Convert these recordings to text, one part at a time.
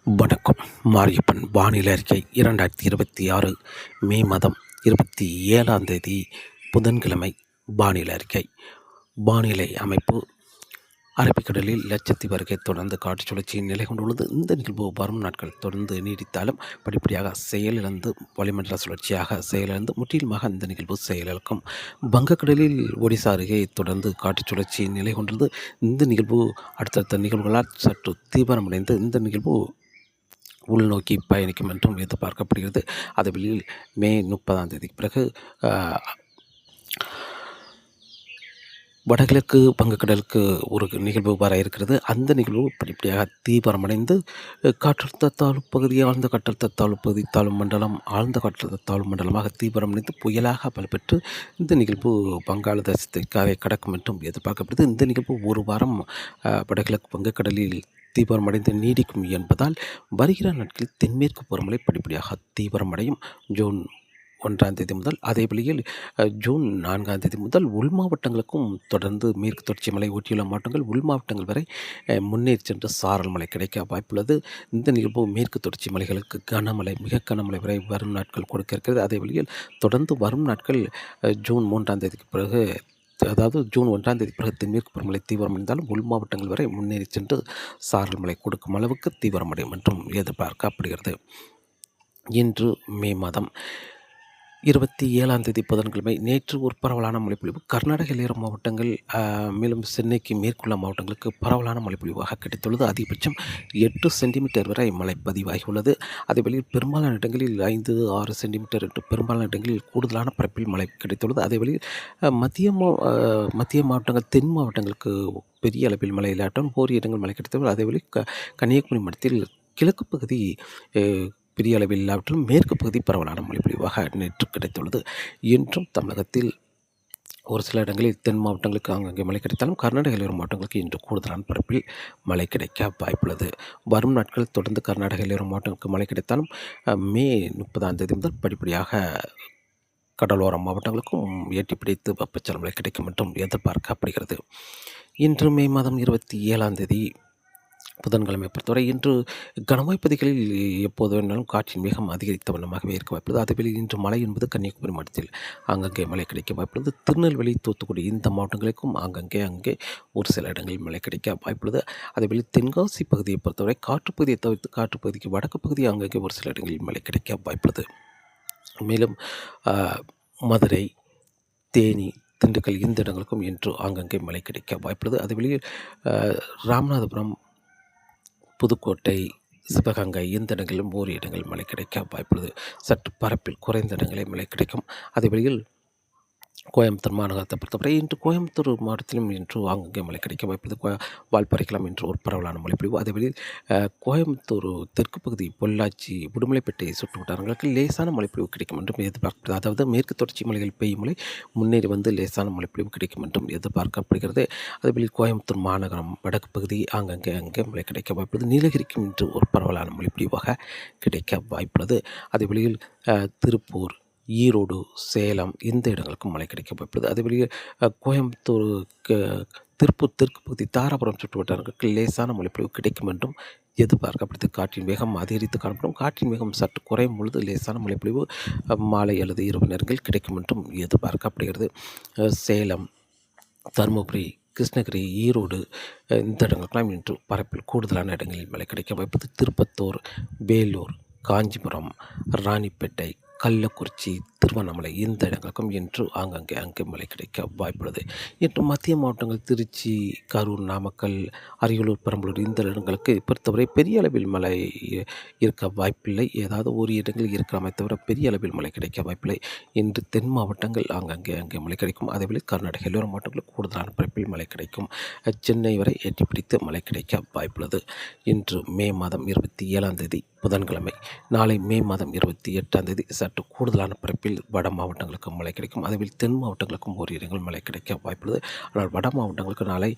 வணக்கம். மாரியப்பன் வானிலை அறிக்கை 2026 மே மாதம் 27ஆம் தேதி புதன்கிழமை. வானிலை அறிக்கை. வானிலை அமைப்பு: அரபிக்கடலில் லட்சத்தீவு அருகே தொடர்ந்து காற்று சுழற்சியின் நிலை கொண்டுள்ளது. இந்த நிகழ்வு வரும் நாட்கள் தொடர்ந்து நீடித்தாலும் படிப்படியாக செயலிழந்து வளிமண்டல சுழற்சியாக செயலிழந்து முற்றிலுமாக இந்த நிகழ்வு செயலிழக்கும். வங்கக்கடலில் ஒடிசா அருகே தொடர்ந்து காற்று சுழற்சியின் நிலை கொண்டுள்ளது. இந்த நிகழ்வு அடுத்தடுத்த நிகழ்வுகளால் சற்று தீவிரமடைந்து இந்த நிகழ்வு உள்நோக்கி பயணிக்கும் என்றும் எதிர்பார்க்கப்படுகிறது. அதுவெளியில் மே 30ஆம் தேதிக்கு பிறகு வடகிழக்கு வங்கக்கடலுக்கு ஒரு நிகழ்வு வர இருக்கிறது. அந்த நிகழ்வு படிப்படியாக தீவிரமடைந்து காற்றழுத்த தாழ்வு பகுதி, ஆழ்ந்த காற்றழுத்த தாழ்வு பகுதி, தாழ்வு மண்டலம், ஆழ்ந்த காற்றழுத்த தாழ்வு மண்டலமாக தீவிரமடைந்து புயலாக பலப்பெற்று இந்த நிகழ்வு வங்காளதேசத்தை கடக்கும் என்றும் எதிர்பார்க்கப்படுது. இந்த நிகழ்வு ஒரு வாரம் வடகிழக்கு வங்கக்கடலில் தீவிரமடைந்து நீடிக்கும் என்பதால் வருகிற நாட்களில் தென்மேற்கு பருவமழை படிப்படியாக தீவிரமடையும். ஜூன் 1ஆம் தேதி முதல், அதே வழியில் ஜூன் 4ஆம் தேதி முதல் உள் மாவட்டங்களுக்கும் தொடர்ந்து மேற்கு தொடர்ச்சி மலை ஒட்டியுள்ள மாவட்டங்கள் உள் மாவட்டங்கள் வரை முன்னேறி சென்று சாரல் மழை கிடைக்க வாய்ப்புள்ளது. இந்த நிகழ்வு மேற்கு தொடர்ச்சி மலைகளுக்கு கனமழை, மிக கனமழை வரை வரும் நாட்கள் கொடுக்க இருக்கிறது. அதே வழியில் தொடர்ந்து வரும் நாட்கள் ஜூன் 3ஆம் தேதிக்கு பிறகு, அதாவது ஜூன் 1ஆம் தேதி பிறகு தென்மேற்கு பருவமழை தீவிரமடைந்தாலும் உள் மாவட்டங்கள் வரை முன்னேறி சென்று சாரல் மழை கொடுக்கும் அளவுக்கு தீவிரமடையும் என்றும் எதிர்பார்க்கப்படுகிறது. இன்று மே மாதம் 27ஆம் தேதி புதன்கிழமை. நேற்று ஒரு பரவலான மழைப்பொழிவு கர்நாடக எல்லையோர மாவட்டங்கள், மேலும் சென்னைக்கு மேற்குள்ள மாவட்டங்களுக்கு பரவலான மழைப்பொழிவாக கிடைத்துள்ளது. அதிகபட்சம் 8 சென்டிமீட்டர் வரை மழை பதிவாகியுள்ளது. அதே வழியில் பெரும்பாலான இடங்களில் 5-6 சென்டிமீட்டர் என்று பெரும்பாலான இடங்களில் கூடுதலான பரப்பில் மழை கிடைத்துள்ளது. அதே வழியில் மத்திய மாவட்டங்கள், தென் மாவட்டங்களுக்கு பெரிய அளவில் மழை இல்லாட்டாலும் ஓரிரு இடங்கள் மழை கிடைத்துள்ளது. அதேவழி கன்னியாகுமரி மாவட்டத்தில் கிழக்கு பகுதி பெரிய அளவில் இல்லாவிட்டாலும் மேற்கு பகுதி பரவலான மழைப்பொழிவாக நேற்று கிடைத்துள்ளது. இன்றும் தமிழகத்தில் ஒரு சில இடங்களில் தென் மாவட்டங்களுக்கு அங்கங்கே மழை கிடைத்தாலும் கர்நாடக எல்லையோர மாவட்டங்களுக்கு இன்று கூடுதலான பரப்பில் மழை கிடைக்க வாய்ப்புள்ளது. வரும் நாட்கள் தொடர்ந்து கர்நாடக எல்லையோர மாவட்டங்களுக்கு மழை கிடைத்தாலும் மே 30ஆம் தேதி முதல் படிப்படியாக கடலோர மாவட்டங்களுக்கும் எட்டி பிடித்து வெப்பச்சலன மழை கிடைக்கும் என்றும் எதிர்பார்க்கப்படுகிறது. இன்று மே மாதம் 27ஆம் தேதி புதன்கிழமை பொறுத்தவரை இன்று கனமழை பகுதிகளில் எப்போது வேணாலும் காற்றின் வேகம் அதிகரித்த வண்ணமாகவே இருக்க வாய்ப்புள்ளது. அதேவேளை இன்று மழை என்பது கன்னியாகுமரி மாவட்டத்தில் ஆங்கங்கே மழை கிடைக்க வாய்ப்புள்ளது. திருநெல்வேலி, தூத்துக்குடி இந்த மாவட்டங்களுக்கும் அங்கே ஒரு சில இடங்களில் மழை கிடைக்க வாய்ப்புள்ளது. அதேவேளை தென்காசி பகுதியை பொறுத்தவரை காற்றுப்பகுதியை தவிர்த்து காற்றுப்பகுதிக்கு வடக்கு பகுதி அங்கங்கே ஒரு சில இடங்களில் மழை கிடைக்க வாய்ப்புள்ளது. மேலும் மதுரை, தேனி, திண்டுக்கல் இந்த இடங்களுக்கும் இன்று ஆங்கங்கே மழை கிடைக்க வாய்ப்புள்ளது. அதேவேளை ராமநாதபுரம், புதுக்கோட்டை, சிவகங்கை இந்த இடங்களிலும் ஓரிரு இடங்களில் மழை கிடைக்க வாய்ப்புள்ளது. சற்று பரப்பில் குறைந்த இடங்களில் மழை கிடைக்கும். அதே வழியில் கோயம்புத்தூர் மாநகரத்தை பொறுத்தவரை இன்று கோயம்புத்தூர் மாவட்டத்திலும் இன்று ஆங்கங்கே மழை கிடைக்க வாய்ப்புள்ளது. வால்பாறைக்கலாம் இன்று ஒரு பரவலான மழைப்பொழிவு. அதேவழியில் கோயம்புத்தூர் தெற்கு பகுதி, பொள்ளாச்சி, உடுமலைப்பேட்டை சுற்று வட்டாரங்களுக்கு லேசான மழைப்பொழிவு கிடைக்கும் என்றும் எதிர்பார்க்கப்படுகிறது. அதாவது மேற்கு தொடர்ச்சி மலைகள் பெய்யும் மழை முன்னேறி வந்து லேசான மழைப்பொழிவு கிடைக்கும் என்றும் எதிர்பார்க்கப்படுகிறது. அதேவழியில் கோயம்புத்தூர் மாநகரம் வடக்கு பகுதி அங்கே மழை கிடைக்க வாய்ப்புள்ளது. நீலகிரிக்கும் இன்று ஒரு பரவலான மழைப்பொழிவாக கிடைக்க வாய்ப்புள்ளது. அதேவழியில் திருப்பூர், ஈரோடு, சேலம் இந்த இடங்களுக்கும் மழை கிடைக்க வாய்ப்புள்ளது. அதேவழியே கோயம்புத்தூர், திருப்பூர் தெற்கு பகுதி, தாராபுரம் சுற்று வட்டாரங்களுக்கு லேசான மழைப்பொழிவு கிடைக்கும் என்றும் எதிர்பார்க்கப்படுது. காற்றின் வேகம் அதிகரித்து காணப்படும். காற்றின் வேகம் சற்று குறையும் பொழுது லேசான மழைப்பொழிவு மாலை அல்லது இரவு நேரங்களில் கிடைக்கும் என்றும் எதிர்பார்க்கப்படுகிறது. சேலம், தருமபுரி, கிருஷ்ணகிரி, ஈரோடு இந்த இடங்களுக்கெல்லாம் இன்று பரப்பில் கூடுதலான இடங்களில் மழை கிடைக்க வாய்ப்புள்ளது. திருப்பத்தூர், வேலூர், காஞ்சிபுரம், ராணிப்பேட்டை, கள்ளக்குறிச்சி, திருவண்ணாமலை இந்த இடங்களுக்கும் இன்று அங்கே மழை கிடைக்க வாய்ப்புள்ளது. இன்று மத்திய மாவட்டங்கள் திருச்சி, கரூர், நாமக்கல், அரியலூர், பெரம்பலூர் இந்த இடங்களுக்கு பொறுத்தவரை பெரிய அளவில் மழை இருக்க வாய்ப்பில்லை. ஏதாவது ஒரு இடங்களில் இருக்கிறாமே தவிர பெரிய அளவில் மழை கிடைக்க வாய்ப்பில்லை. இன்று தென் மாவட்டங்கள் அங்கே மழை கிடைக்கும். அதேவேளை கர்நாடக எல்லோரும் மாவட்டங்களுக்கு கூடுதலான பரப்பில் மழை கிடைக்கும். சென்னை வரை எட்டி பிடித்து மழை கிடைக்க வாய்ப்புள்ளது. இன்று மே மாதம் 27ஆம் தேதி புதன்கிழமை. நாளை மே மாதம் 28ஆம் தேதி சற்று கூடுதலான பரப்பில் வட மாவட்டங்களுக்கு மழை கிடைக்கும். அதுவில் தென் மாவட்டங்களுக்கும் ஓரிரு இடங்கள் மழை கிடைக்க வாய்ப்புள்ளது. ஆனால் வட மாவட்டங்களுக்கு நாளை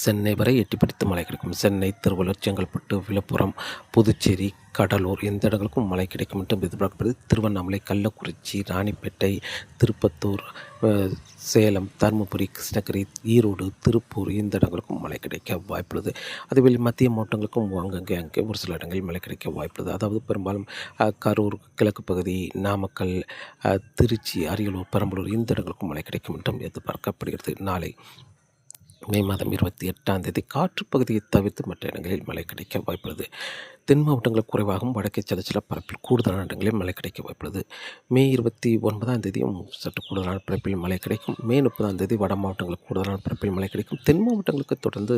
சென்னை வரை எட்டிப்பிடித்து மழை கிடைக்கும். சென்னை, திருவள்ளூர், செங்கல்பட்டு, விழுப்புரம், புதுச்சேரி, கடலூர் இந்த இடங்களுக்கும் மழை கிடைக்கும் என்று எதிர்பார்க்கப்படுது. திருவண்ணாமலை, கள்ளக்குறிச்சி, ராணிப்பேட்டை, திருப்பத்தூர், சேலம், தருமபுரி, கிருஷ்ணகிரி, ஈரோடு, திருப்பூர் இந்த இடங்களுக்கும் மழை கிடைக்க வாய்ப்புள்ளது. அதுவே மத்திய மாவட்டங்களுக்கும் அங்கே ஒரு சில இடங்களில் மழை கிடைக்க வாய்ப்புள்ளது. அதாவது பெரும்பாலும் கரூர், கிழக்கு பகுதி, நாமக்கல், திருச்சி, அரியலூர், பெரம்பலூர் இந்த இடங்களுக்கும் மழை கிடைக்கும் என்றும் எதிர்பார்க்கப்படுகிறது. நாளை மே மாதம் 28ஆம் தேதி காற்று பகுதியை தவிர்த்து மற்ற இடங்களில் மழை கிடைக்க வாய்ப்புள்ளது. தென் மாவட்டங்கள் குறைவாகவும் வடக்கே சில பரப்பில் கூடுதலான இடங்களில் மழை கிடைக்க வாய்ப்புள்ளது. மே 29ஆம் தேதியும் சற்று கூடுதலான பரப்பில் மழை கிடைக்கும். மே 30ஆம் தேதி வட மாவட்டங்களுக்கு கூடுதலான பரப்பில் மழை கிடைக்கும். தென் மாவட்டங்களுக்கு தொடர்ந்து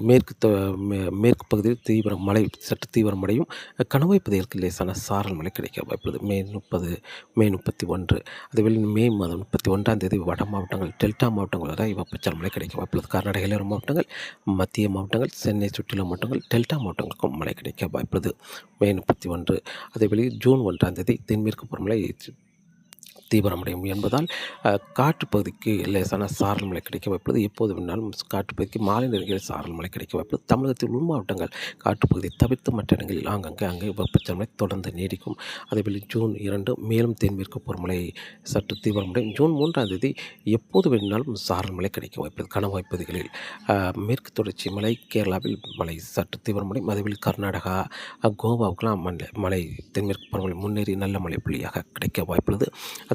மேற்கு பகுதியில் மழை சற்று தீவிரமடையும். கணவாய் பகுதிகளுக்கு லேசான சாரல் மழை கிடைக்க வாய்ப்புள்ளது. மே 30, மே 31 அதுவே மே மாதம் 31ஆம் தேதி வட மாவட்டங்கள், டெல்டா மாவட்டங்கள் வரை வெப்பச்சலன மழை கிடைக்க வாய்ப்புள்ளது. கர்நாடக எல்லையோர மாவட்டங்கள், மத்திய மாவட்டங்கள், சென்னை சுற்றியுள்ள மாவட்டங்கள், டெல்டா மாவட்டங்களுக்கும் மழை கிடைக்க வாய்ப்புள்ளது. மே 31 அதேவேளை ஜூன் 1ஆம் தேதி தென்மேற்கு பருவமழை தீவிரமடையும் என்பதால் காற்று பகுதிக்கு லேசான சாரல் மழை கிடைக்க வாய்ப்புள்ளது. எப்போது வேணாலும் காற்று பகுதிக்கு மாலை நேரங்களில் சாரல் மழை கிடைக்க வாய்ப்புள்ளது. தமிழகத்தில் உள் மாவட்டங்கள் காற்று பகுதியை தவிர்த்து மற்ற இடங்களில் அங்கே வெப்பச்சலன மழை தொடர்ந்து நீடிக்கும். அதேபோல் ஜூன் 2 மேலும் தென்மேற்கு பருவமழை சற்று தீவிரமடையும். ஜூன் 3ஆம் தேதி எப்போது வேணாலும் சாரல் மழை கிடைக்க வாய்ப்புள்ளது. கணவாய் பகுதிகளில் மேற்கு தொடர்ச்சி மலை, கேரளாவில் மழை சற்று தீவிரமடையும். அதேபோல் கர்நாடகா, கோவாவுக்கெல்லாம் மழை தென்மேற்கு பருவமழை முன்னேறி நல்ல மழை புள்ளியாக கிடைக்க வாய்ப்புள்ளது.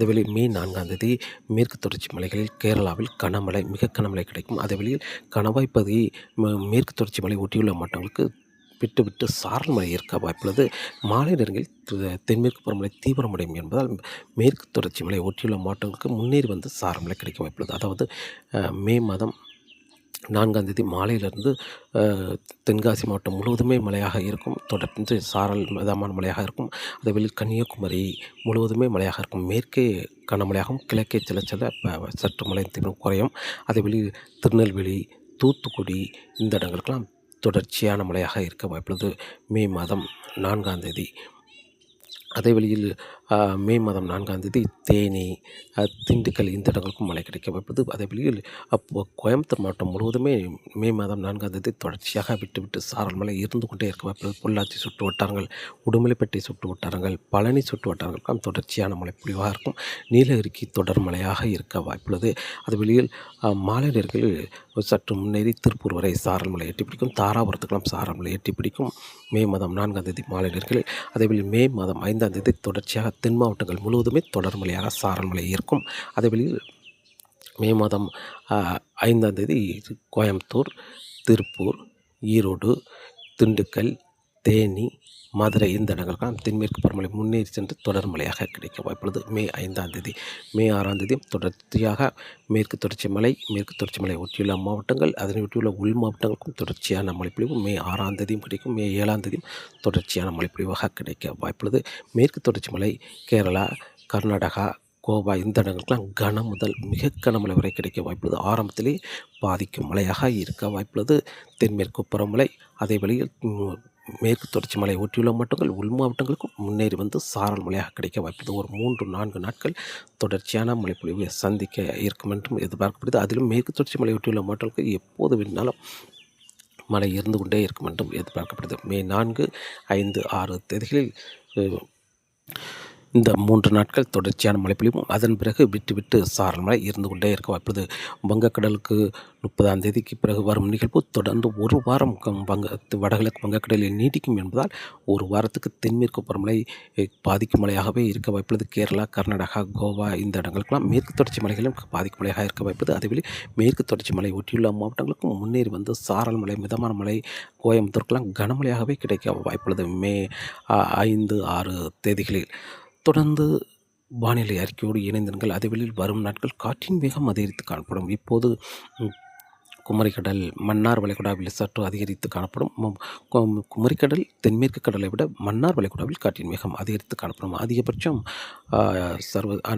அதேவேளை மே 4ஆம் தேதி மேற்கு தொடர்ச்சி மலைகளில் கேரளாவில் கனமழை, மிக கனமழை கிடைக்கும். அதேவேளையில் கணவாய் பகுதி, மேற்கு தொடர்ச்சி மலை ஒட்டியுள்ள மாவட்டங்களுக்கு விட்டு சாரல் மழை இருக்க வாய்ப்புள்ளது. மாலை நேரங்களில் தென்மேற்கு பருவமழை தீவிரமடையும் என்பதால் மேற்கு தொடர்ச்சி மலை ஒட்டியுள்ள மாவட்டங்களுக்கு முன்னேறி வந்து சாரல் மழை கிடைக்க வாய்ப்புள்ளது. அதாவது மே மாதம் 4ஆம் தேதி மாலையிலிருந்து தென்காசி மாவட்டம் முழுவதுமே மழையாக இருக்கும். தொடர்ந்து சாரல் மிதமான மழையாக இருக்கும். அதேவேளை கன்னியாகுமரி முழுவதுமே மழையாக இருக்கும். மேற்கே கனமழையாகவும் கிழக்கே சில சற்று மழை தீவிரம் குறையும். அதேவேளை திருநெல்வேலி, தூத்துக்குடி இந்த இடங்களுக்கெல்லாம் தொடர்ச்சியான மழையாக இருக்க வாய்ப்புள்ளது. மே மாதம் 4ஆம் தேதி அதே வழியில் மே மாதம் 4ஆம் தேதி தேனி, திண்டுக்கல் இந்த இடங்களுக்கும் மழை கிடைக்க வாய்ப்புள்ளது. அதே வழியில் கோயம்புத்தூர் மாவட்டம் முழுவதுமே மே மாதம் 4ஆம் தேதி தொடர்ச்சியாக விட்டு சாரல் மழை இருந்து கொண்டே இருக்க வாய்ப்புள்ளது. பொள்ளாச்சி சுற்று வட்டாரங்கள், உடுமலைப்பேட்டை சுற்று வட்டாரங்கள், பழனி சுற்று வட்டாரங்களுக்கெல்லாம் தொடர்ச்சியான மழை பொழிவாக இருக்கும். நீலகிரிக்கு தொடர் மழையாக இருக்க வாய்ப்புள்ளது. அது வெளியில் மாலை நேரங்களில் சற்று முன்னேறி திருப்பூர் வரை சாரல் மழை எட்டி பிடிக்கும். தாராபுரத்துக்கெல்லாம் சாரல் மழை எட்டி பிடிக்கும் மே மாதம் 4ஆம் தேதி மாலை நேரங்களில். அதேவேளை மே மாதம் 5ஆம் தேதி தொடர்ச்சியாக தென் மாவட்டங்கள் முழுவதுமே தொடர் மழையாக சாரல் மழை இருக்கும். அதேவேளையில் மே மாதம் 5ஆம் தேதி கோயம்புத்தூர், திருப்பூர், ஈரோடு, திண்டுக்கல், தேனி, மதுரை இந்த இடங்களுக்கான தென்மேற்கு பருவமழை முன்னேறி சென்று தொடர் மழையாக கிடைக்க வாய்ப்புள்ளது. மே 5ஆம் தேதி. மே 6ஆம் தேதி தொடர்ச்சியாக மேற்கு தொடர்ச்சி மலை ஒட்டியுள்ள மாவட்டங்கள், அதனை ஒட்டியுள்ள உள் மாவட்டங்களுக்கும் தொடர்ச்சியான மழைப்பொழிவு மே 6ஆம் தேதியும் கிடைக்கும். மே 7ஆம் தேதியும் தொடர்ச்சியான மழைப்பொழிவாக கிடைக்க வாய்ப்புள்ளது. மேற்கு தொடர்ச்சி மலை, கேரளா, கர்நாடகா, கோவா இந்த இடங்களுக்கெல்லாம் கன முதல் மிக கனமழை வரை கிடைக்க வாய்ப்புள்ளது. ஆரம்பத்திலே பாதிக்கும் மழையாக இருக்க வாய்ப்புள்ளது தென்மேற்கு பருவமழை. அதே வழியில் மேற்கு தொடர்ச்சி மலை ஒட்டியுள்ள மாவட்டங்கள் உள் மாவட்டங்களுக்கும் முன்னேறி வந்து சாரல் மழையாக கிடைக்க வாய்ப்புள்ளது. ஒரு 3-4 நாட்கள் தொடர்ச்சியான மழைப்பொழிவை சந்திக்க இருக்கும் என்றும் எதிர்பார்க்கப்படுது. அதிலும் மேற்கு தொடர்ச்சி மலை ஒட்டியுள்ள மாவட்டங்களுக்கு எப்போது வேணாலும் மழை இருந்து கொண்டே இருக்கும் என்றும் எதிர்பார்க்கப்படுது. மே 4, 5, 6 தேதிகளில் இந்த 3 நாட்கள் தொடர்ச்சியான மழைப்பொழிவும் அதன் பிறகு விட்டு சாரல் மழை இருந்து கொண்டே இருக்க வாய்ப்புள்ளது. வங்கக்கடலுக்கு 30ஆம் தேதிக்கு பிறகு வரும் நிகழ்வு தொடர்ந்து ஒரு வாரம் வடகிழக்கு வங்கக்கடலில் நீடிக்கும் என்பதால் ஒரு வாரத்துக்கு தென்மேற்கு பருவமழை பாதிக்கும் மழையாகவே இருக்க வாய்ப்புள்ளது. கேரளா, கர்நாடகா, கோவா இந்த இடங்களுக்கெல்லாம் மேற்கு தொடர்ச்சி மலைகளும் பாதிக்கும் மழையாக இருக்க வாய்ப்புள்ளது. அதேவேளை மேற்கு தொடர்ச்சி மலை ஒட்டியுள்ள மாவட்டங்களுக்கும் முன்னேறி வந்து சாரல் மழை, மிதமான மழை, கோயம்புத்தூருக்கெல்லாம் கனமழையாகவே கிடைக்க வாய்ப்புள்ளது. மே 5, 6 தேதிகளில் தொடர்ந்து வானிலை அறிக்கையோடு இணைந்திருங்கள். அதேவேளையில் வரும் நாட்கள் காற்றின் வேகம் அதிகரித்து காணப்படும். இப்போது குமரிக்கடல், மன்னார் வளைகுடாவில் சற்று அதிகரித்து காணப்படும். குமரிக்கடல் தென்மேற்கு கடலை விட மன்னார் வளைகுடாவில் காற்றின் வேகம் அதிகரித்து காணப்படும். அதிகபட்சம்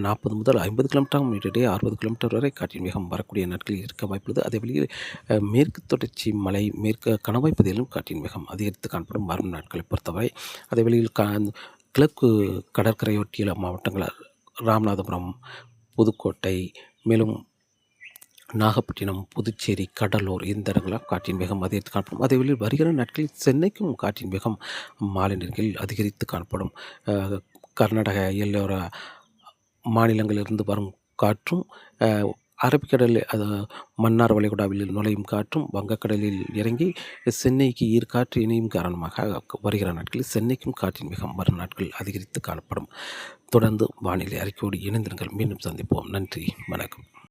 40 முதல் 50 கிலோமீட்டர் இடையே 60 கிலோமீட்டர் வரை காற்றின் வேகம் வரக்கூடிய நாட்களில் இருக்க வாய்ப்புள்ளது. அதேவேளையில் மேற்கு தொடர்ச்சி மலை, மேற்கு கணவாய் பகுதியிலும் காற்றின் வேகம் அதிகரித்து காணப்படும் வரும் நாட்களை பொறுத்தவரை. அதேவேளையில் கிழக்கு கடற்கரையொட்டியுள்ள மாவட்டங்கள் ராமநாதபுரம், புதுக்கோட்டை, மேலும் நாகப்பட்டினம், புதுச்சேரி, கடலூர் இந்த இடங்கள்லாம் காற்றின் வேகம் அதிகரித்து காணப்படும். அதேவேளை வருகிற நாட்களில் சென்னைக்கும் காற்றின் வேகம் மாலை நேரங்களில் அதிகரித்து காணப்படும். அ கர்நாடக எல்லையோர மாநிலங்களிலிருந்து வரும் காற்றும், அ அரபிக்கடல் மன்னார் வளைகுடாவில் நுழையும் காற்றும் வங்கக்கடலில் இறங்கி சென்னைக்கு ஈர்க்காற்று இணையும் காரணமாக வருகிற நாட்களில் சென்னைக்கும் காற்றின் வேகம் வரும் நாட்கள் அதிகரித்து காணப்படும். தொடர்ந்து வானிலை அறிக்கையோடு இணைந்திருங்கள். மீண்டும் சந்திப்போம். நன்றி, வணக்கம்.